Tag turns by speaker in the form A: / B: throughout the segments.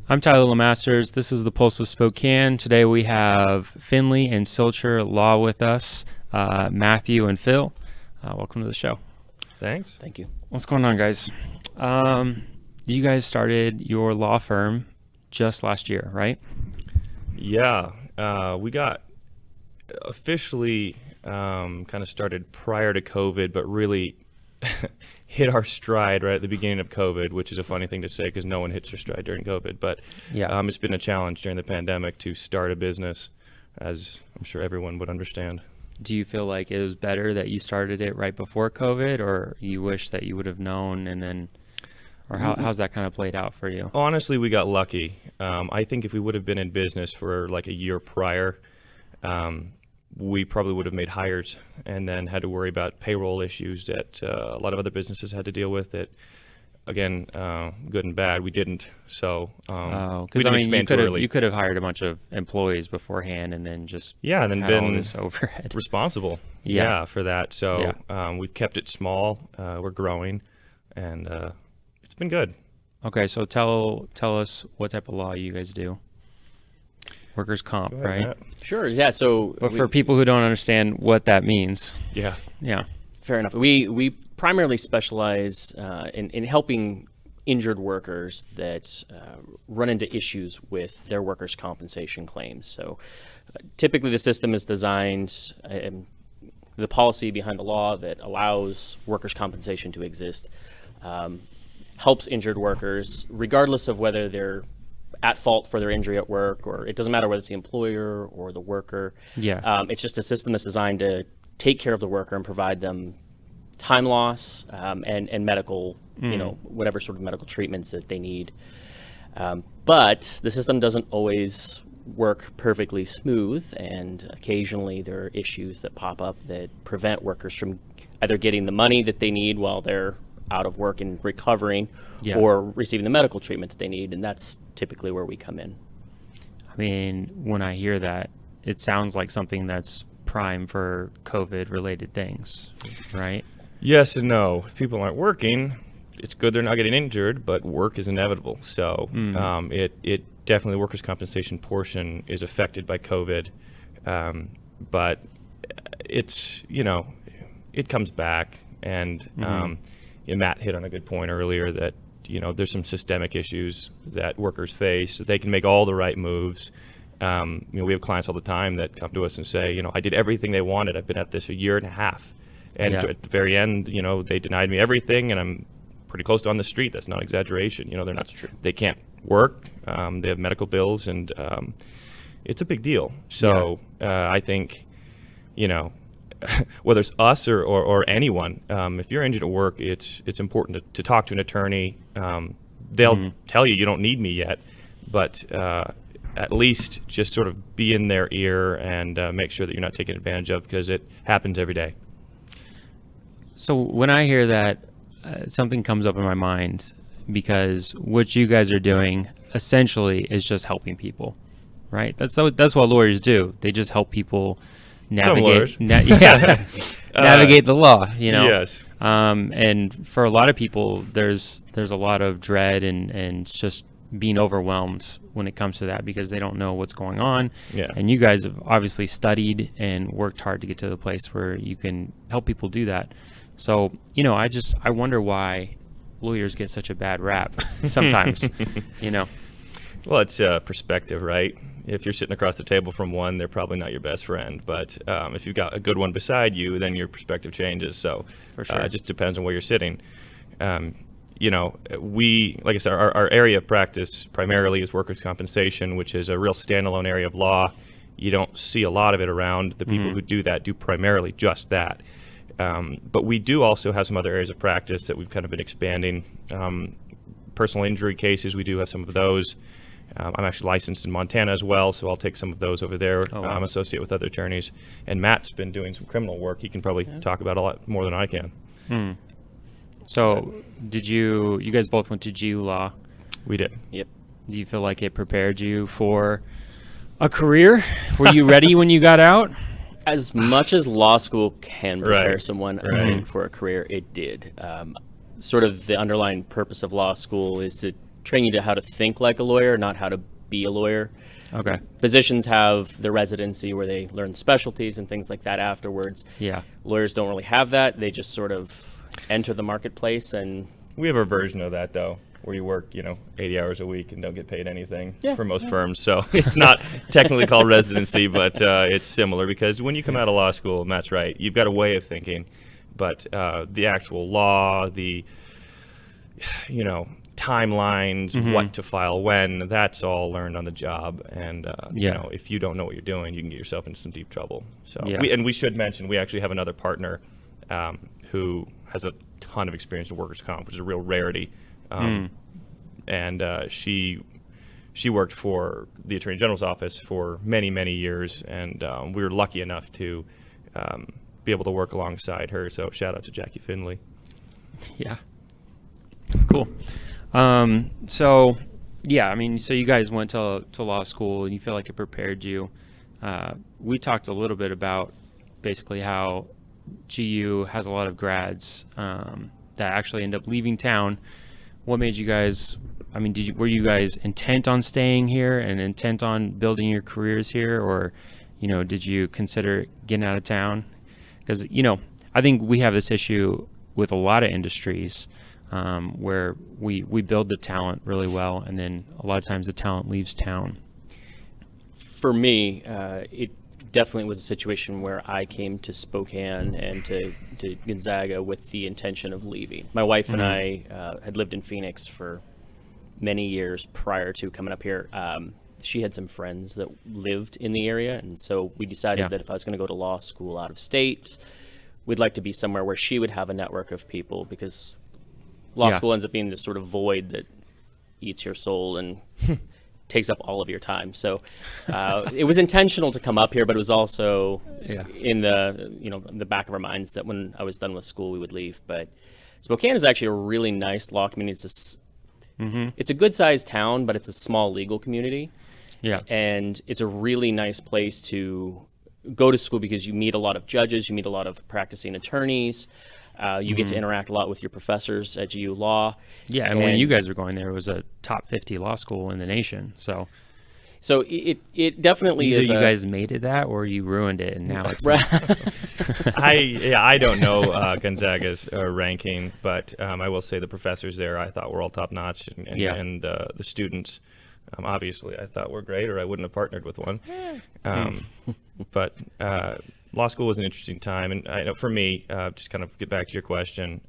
A: I'm Tyler Lemasters. This is the Pulse of Spokane. Today we have Findley and Silcher Law with us, Matthew and Phil. Welcome to the show.
B: Thanks.
C: Thank you.
A: What's going on, guys? You guys started your law firm just last year, right?
B: Yeah, we got officially kind of started prior to COVID, but really hit our stride right at the beginning of COVID, which is a funny thing to say because no one hits their stride during COVID. But
A: Yeah.
B: it's been a challenge during the pandemic to start a business, as I'm sure everyone would understand.
A: Do you feel like it was better that you started it right before COVID, or you wish that you would have known and then, or how's that kind of played out for you?
B: Honestly, we got lucky. I think if we would have been in business for like a year prior, we probably would have made hires and then had to worry about payroll issues that a lot of other businesses had to deal with. That, again, good and bad. We didn't. So we
A: Because
B: didn't expand too early.
A: you could have hired a bunch of employees beforehand and then just
B: Yeah, and then
A: had all
B: been
A: this overhead.
B: responsible.
A: Yeah.
B: For that. So
A: Yeah.
B: we've kept it small. We're growing, and it's been good.
A: Okay, so tell us what type of law you guys do. Workers' comp,
B: Go ahead,
A: right?
B: Matt.
C: Sure. Yeah. So,
A: But for people who don't understand what that means,
B: Yeah.
A: yeah.
C: fair enough. We primarily specialize in helping injured workers that run into issues with their workers' compensation claims. So, typically, the system is designed. The policy behind the law that allows workers' compensation to exist helps injured workers, regardless of whether they're at fault for their injury at work, or it doesn't matter whether it's the employer or the worker.
A: Yeah.
C: It's just a system that's designed to take care of the worker and provide them time loss and medical, whatever sort of medical treatments that they need. But the system doesn't always work perfectly smooth, and occasionally there are issues that pop up that prevent workers from either getting the money that they need while they're out of work and recovering,
A: Yeah.
C: or receiving the medical treatment that they need, and that's typically where we come in.
A: I mean, when I hear that, it sounds like something that's prime for COVID-related things, right?
B: Yes and no. If people aren't working, it's good they're not getting injured, but work is inevitable. So it definitely, workers' compensation portion is affected by COVID, but it's, it comes back. And Matt hit on a good point earlier that, there's some systemic issues that workers face. That they can make all the right moves. We have clients all the time that come to us and say, I did everything they wanted. I've been at this a year and a half. And
A: Yeah.
B: at the very end, they denied me everything, and I'm pretty close to on the street. That's not exaggeration. They're not.
C: That's true.
B: They can't work. They have medical bills, and it's a big deal. So I think, whether it's us or anyone, if you're injured at work, it's important to talk to an attorney. They'll tell you don't need me yet, but at least just sort of be in their ear and make sure that you're not taken advantage of, because it happens every day.
A: So when I hear that, something comes up in my mind, because what you guys are doing essentially is just helping people, right? That's what lawyers do. They just help people
B: lawyers.
A: navigate the law,
B: Yes.
A: And for a lot of people, there's a lot of dread and just being overwhelmed when it comes to that, because they don't know what's going on.
B: Yeah.
A: And you guys have obviously studied and worked hard to get to the place where you can help people do that. So, I wonder why lawyers get such a bad rap sometimes,
B: Well, it's perspective, right? If you're sitting across the table from one, they're probably not your best friend. But if you've got a good one beside you, then your perspective changes. So
A: For sure.
B: It just depends on where you're sitting. We, like I said, our area of practice primarily is workers' compensation, which is a real standalone area of law. You don't see a lot of it around. The people who do that do primarily just that. But we do also have some other areas of practice that we've kind of been expanding. Personal injury cases, we do have some of those. I'm actually licensed in Montana as well, so I'll take some of those over there.
A: Oh, wow.
B: I'm associate with other attorneys. And Matt's been doing some criminal work. He can probably talk about a lot more than I can.
A: So you guys both went to GU Law.
B: We did.
C: Yep.
A: Do you feel like it prepared you for a career? Were you ready when you got out?
C: As much as law school can prepare
B: Right.
C: someone, I
B: Right.
C: think, for a career, it did. Sort of the underlying purpose of law school is to train you to how to think like a lawyer, not how to be a lawyer.
A: Okay.
C: Physicians have the residency where they learn specialties and things like that afterwards.
A: Yeah.
C: Lawyers don't really have that. They just sort of enter the marketplace, and
B: We have a version of that, though, where you work, 80 hours a week and don't get paid anything for most firms. So it's not technically called residency, but it's similar, because when you come out of law school, Matt's right, you've got a way of thinking, but the actual law, the timelines, what to file when, that's all learned on the job. And if you don't know what you're doing, you can get yourself into some deep trouble. So we should mention, we actually have another partner who has a ton of experience in workers' comp, which is a real rarity. And she worked for the Attorney General's office for many, many years, and we were lucky enough to be able to work alongside her. So shout out to Jackie Findley.
A: Yeah. Cool. So you guys went to law school and you feel like it prepared you. We talked a little bit about basically how GU has a lot of grads that actually end up leaving town. What made you guys, were you guys intent on staying here and intent on building your careers here, or, did you consider getting out of town? Because, I think we have this issue with a lot of industries where we build the talent really well, and then a lot of times the talent leaves town.
C: For me, it definitely was a situation where I came to Spokane and to Gonzaga with the intention of leaving. My wife and I had lived in Phoenix for many years prior to coming up here. She had some friends that lived in the area, and so we decided that if I was going to go to law school out of state, we'd like to be somewhere where she would have a network of people, because law school ends up being this sort of void that eats your soul and takes up all of your time. So it was intentional to come up here, but it was also in the back of our minds that when I was done with school, we would leave. But Spokane is actually a really nice law community. It's a good-sized town, but it's a small legal community. Yeah. And it's a really nice place to go to school because you meet a lot of judges, you meet a lot of practicing attorneys. You get to interact a lot with your professors at GU Law.
A: Yeah, and when you guys were going there, it was a top 50 law school in the nation. So
C: it definitely
A: either
C: is.
A: You guys made it that, or you ruined it, and now it's.
B: I don't know Gonzaga's ranking, but I will say the professors there I thought were all top notch, and the students. Obviously, I thought were great, or I wouldn't have partnered with one. But law school was an interesting time, and I know for me, just kind of get back to your question,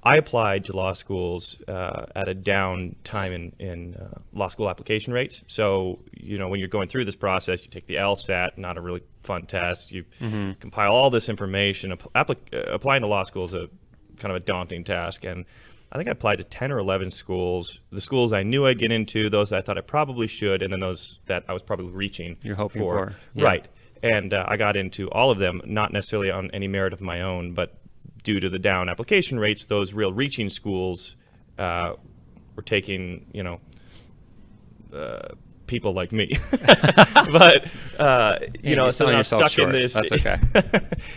B: I applied to law schools at a down time in law school application rates. So, when you're going through this process, you take the LSAT, not a really fun test. You compile all this information. Applying to law school is a kind of a daunting task, and I think I applied to 10 or 11 schools. The schools I knew I'd get into, those I thought I probably should, and then those that I was probably reaching
A: You're hoping for. Yeah.
B: Right. And I got into all of them, not necessarily on any merit of my own, but due to the down application rates, those real reaching schools were taking, people like me. But, so then I was stuck in this.
A: That's okay.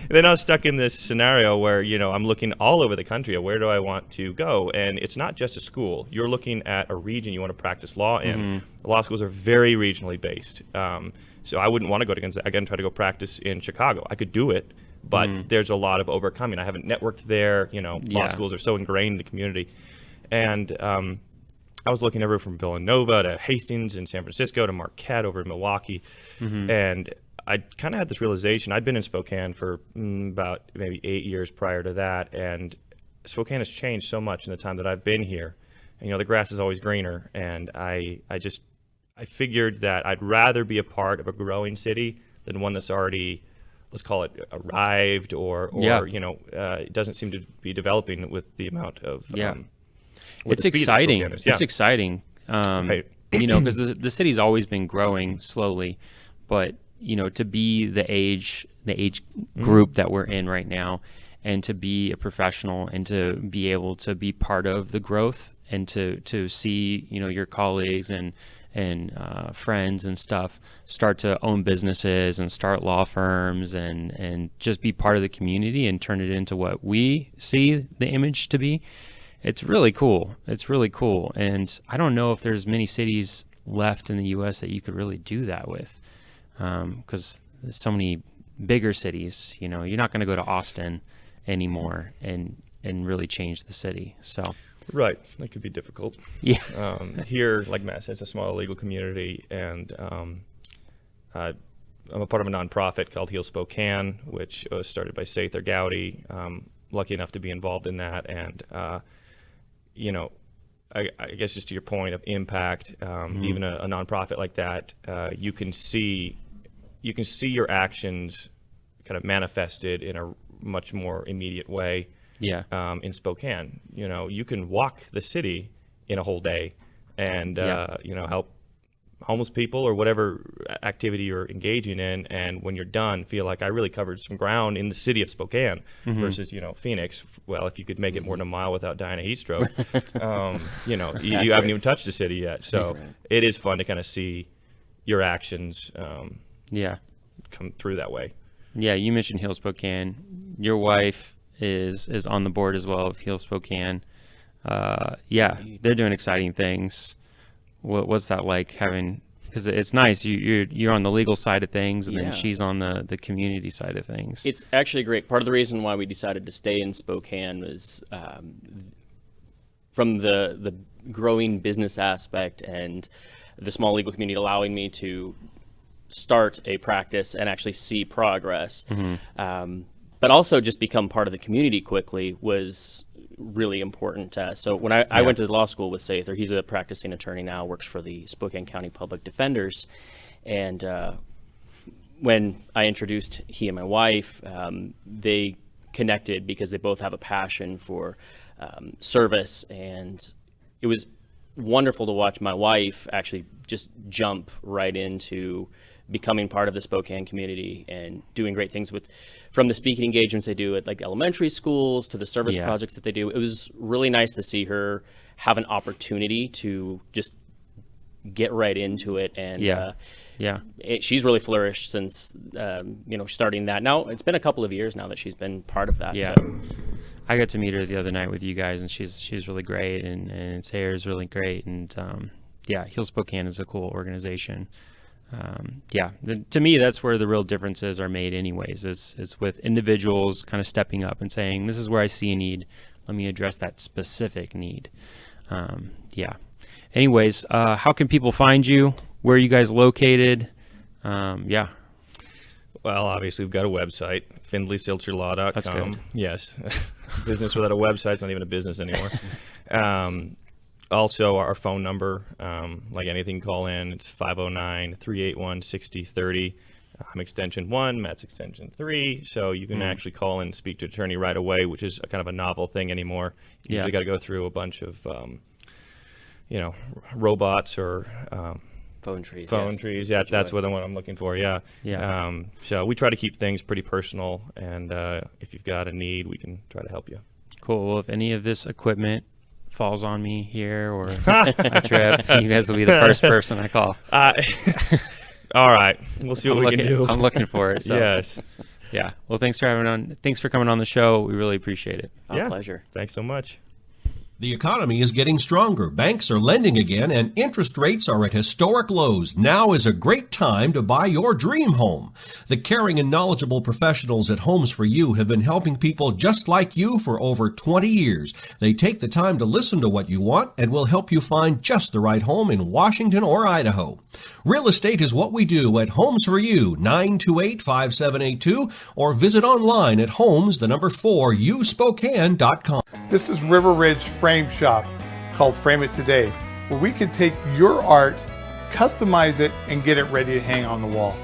B: Then I was stuck in this scenario where, I'm looking all over the country at where do I want to go? And it's not just a school. You're looking at a region you want to practice law in. The law schools are very regionally based. So I wouldn't want to go to Gonzaga and try to go practice in Chicago. I could do it, but there's a lot of overcoming. I haven't networked there. Law schools are so ingrained in the community. And I was looking everywhere from Villanova to Hastings in San Francisco to Marquette over in Milwaukee. And I kind of had this realization. I'd been in Spokane for about maybe 8 years prior to that. And Spokane has changed so much in the time that I've been here. And, the grass is always greener. And I figured that I'd rather be a part of a growing city than one that's already, let's call it, arrived or it doesn't seem to be developing with the amount of
A: it's exciting. It's exciting, right. Because the city's always been growing slowly, but to be the age group that we're in right now, and to be a professional and to be able to be part of the growth and to see your colleagues and friends and stuff start to own businesses and start law firms and just be part of the community and turn it into what we see the image to be. It's really cool. It's really cool. And I don't know if there's many cities left in the U.S. that you could really do that with, because there's so many bigger cities. You know, you're not going to go to Austin anymore and really change the city. So
B: Right, that could be difficult.
A: yeah,
B: Here, like Matt says, it's a small legal community, and I'm a part of a nonprofit called Heal Spokane, which was started by Sather Gowdy. Lucky enough to be involved in that, and you know, I guess just to your point of impact, even a nonprofit like that, you can see your actions kind of manifested in a much more immediate way.
A: yeah,
B: In Spokane, you know, you can walk the city in a whole day, and you know, help homeless people or whatever activity you're engaging in, and when you're done, feel like I really covered some ground in the city of Spokane versus, you know, Phoenix. Well, if you could make it more than a mile without dying of heat stroke, you know, you haven't even touched the city yet. So it is fun to kind of see your actions
A: yeah.
B: come through that way.
A: Yeah, you mentioned Heal Spokane. Your wife is on the board as well of Heal Spokane. Yeah, they're doing exciting things. What's that like having? Because it's nice. You're on the legal side of things, and then she's on the community side of things.
C: It's actually great. Part of the reason why we decided to stay in Spokane was from the growing business aspect and the small legal community allowing me to start a practice and actually see progress. But also just become part of the community quickly was really important to us. So when I went to law school with Sather, he's a practicing attorney now, works for the Spokane County Public Defenders. And when I introduced he and my wife, they connected because they both have a passion for service. And it was wonderful to watch my wife actually just jump right into becoming part of the Spokane community and doing great things from the speaking engagements they do at like elementary schools to the service projects that they do. It was really nice to see her have an opportunity to just get right into it. And she's really flourished since, starting that. Now it's been a couple of years now that she's been part of that.
A: Yeah.
C: So.
A: I got to meet her the other night with you guys, and she's really great, and Sarah's really great. And Heal Spokane is a cool organization. To me, that's where the real differences are made anyways, is with individuals kind of stepping up and saying, this is where I see a need. Let me address that specific need. Anyways, how can people find you? Where are you guys located?
B: Well, obviously we've got a website, FindleySilcherLaw.com.
A: That's good.
B: Yes. Business without a website is not even a business anymore. Also, our phone number, like anything, call in. It's 509-381-6030. I'm extension 1, Matt's extension 3. So you can actually call in and speak to an attorney right away, which is a kind of a novel thing anymore. You usually got to go through a bunch of, robots or
C: Phone trees.
B: Yeah, that's what I'm looking for. Yeah. So we try to keep things pretty personal, and if you've got a need, we can try to help you.
A: Cool. Well, if any of this equipment falls on me here or I trip, you guys will be the first person I call.
B: All right, we'll see what we can do.
A: I'm looking for it. So.
B: Yes.
A: Yeah. Well, thanks for coming on the show. We really appreciate it.
C: Our pleasure.
B: Thanks so much.
D: The economy is getting stronger. Banks are lending again, and interest rates are at historic lows. Now is a great time to buy your dream home. The caring and knowledgeable professionals at Homes for You have been helping people just like you for over 20 years. They take the time to listen to what you want and will help you find just the right home in Washington or Idaho. Real estate is what we do at Homes for You, 928-5782, or visit online at homes4uspokane.com.
E: This is River Ridge Frame Shop, called Frame It Today, where we can take your art, customize it, and get it ready to hang on the wall.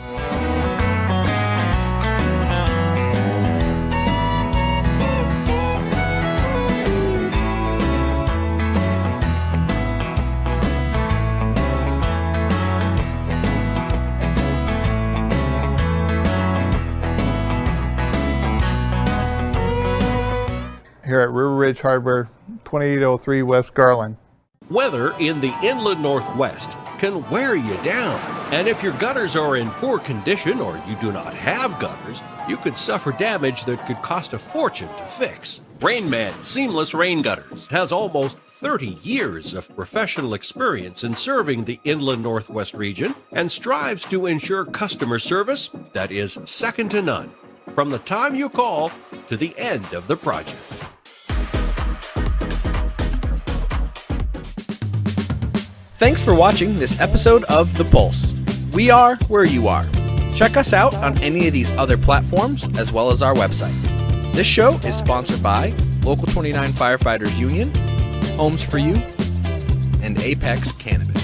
E: Here at River Ridge Hardware, 2803 West Garland.
F: Weather in the inland Northwest can wear you down. And if your gutters are in poor condition or you do not have gutters, you could suffer damage that could cost a fortune to fix. Rainman Seamless Rain Gutters has almost 30 years of professional experience in serving the Inland Northwest region and strives to ensure customer service that is second to none from the time you call to the end of the project.
G: Thanks for watching this episode of The Pulse. We are where you are. Check us out on any of these other platforms as well as our website. This show is sponsored by Local 29 Firefighters Union, Homes for You, and Apex Cannabis.